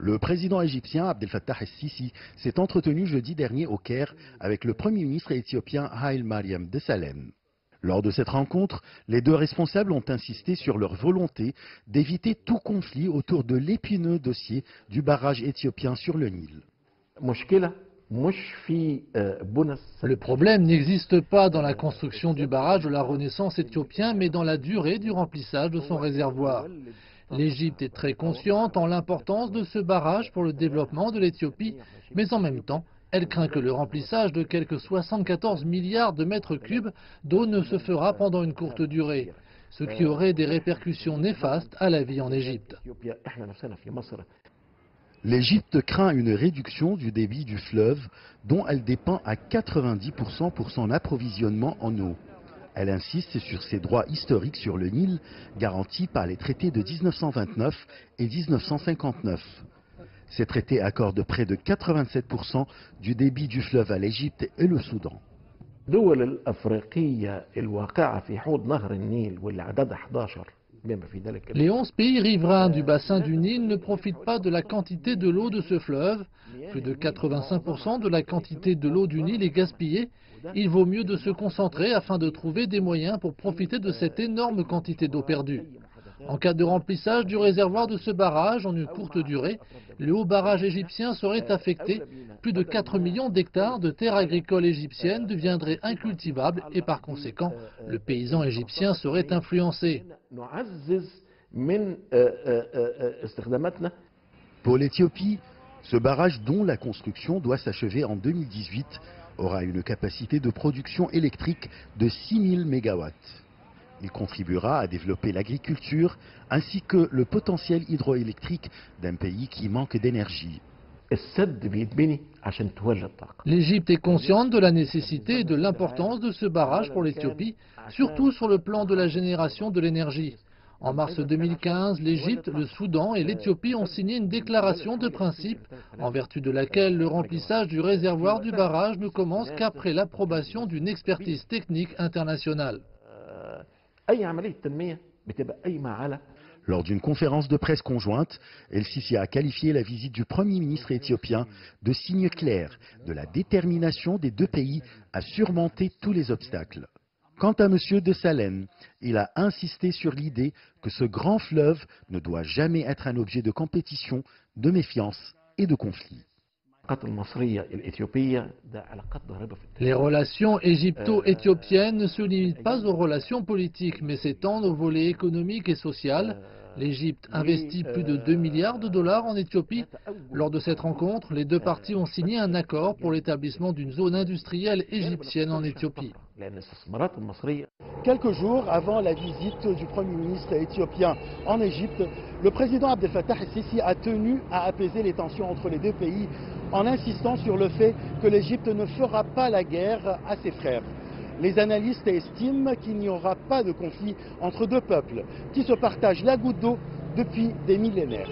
Le président égyptien Abdel Fattah el-Sisi s'est entretenu jeudi dernier au Caire avec le premier ministre éthiopien Haïl Mariam Desalegn. Lors de cette rencontre, les deux responsables ont insisté sur leur volonté d'éviter tout conflit autour de l'épineux dossier du barrage éthiopien sur le Nil. Le problème n'existe pas dans la construction du barrage de la Renaissance éthiopien, mais dans la durée du remplissage de son réservoir. L'Égypte est très consciente en l'importance de ce barrage pour le développement de l'Éthiopie, mais en même temps, elle craint que le remplissage de quelques 74 milliards de mètres cubes d'eau ne se fera pendant une courte durée, ce qui aurait des répercussions néfastes à la vie en Égypte. L'Égypte craint une réduction du débit du fleuve dont elle dépend à 90% pour son approvisionnement en eau. Elle insiste sur ses droits historiques sur le Nil, garantis par les traités de 1929 et 1959. Ces traités accordent près de 87% du débit du fleuve à l'Égypte et le Soudan. Les 11 pays riverains du bassin du Nil ne profitent pas de la quantité de l'eau de ce fleuve. Plus de 85% de la quantité de l'eau du Nil est gaspillée. Il vaut mieux de se concentrer afin de trouver des moyens pour profiter de cette énorme quantité d'eau perdue. En cas de remplissage du réservoir de ce barrage en une courte durée, le haut barrage égyptien serait affecté. Plus de 4 millions d'hectares de terres agricoles égyptiennes deviendraient incultivables et par conséquent, le paysan égyptien serait influencé. Pour l'Éthiopie, ce barrage dont la construction doit s'achever en 2018 aura une capacité de production électrique de 6000 MW. Il contribuera à développer l'agriculture ainsi que le potentiel hydroélectrique d'un pays qui manque d'énergie. L'Égypte est consciente de la nécessité et de l'importance de ce barrage pour l'Éthiopie, surtout sur le plan de la génération de l'énergie. En mars 2015, l'Égypte, le Soudan et l'Éthiopie ont signé une déclaration de principe en vertu de laquelle le remplissage du réservoir du barrage ne commence qu'après l'approbation d'une expertise technique internationale. Lors d'une conférence de presse conjointe, El-Sisi a qualifié la visite du Premier ministre éthiopien de signe clair de la détermination des deux pays à surmonter tous les obstacles. Quant à M. Desalegn, il a insisté sur l'idée que ce grand fleuve ne doit jamais être un objet de compétition, de méfiance et de conflit. Les relations égypto-éthiopiennes ne se limitent pas aux relations politiques, mais s'étendent au volet économique et social. L'Égypte investit plus de 2 milliards de dollars en Éthiopie. Lors de cette rencontre, les deux parties ont signé un accord pour l'établissement d'une zone industrielle égyptienne en Éthiopie. Quelques jours avant la visite du Premier ministre éthiopien en Égypte, le président Abdel Fattah el-Sisi a tenu à apaiser les tensions entre les deux pays en insistant sur le fait que l'Égypte ne fera pas la guerre à ses frères. Les analystes estiment qu'il n'y aura pas de conflit entre deux peuples qui se partagent la goutte d'eau depuis des millénaires.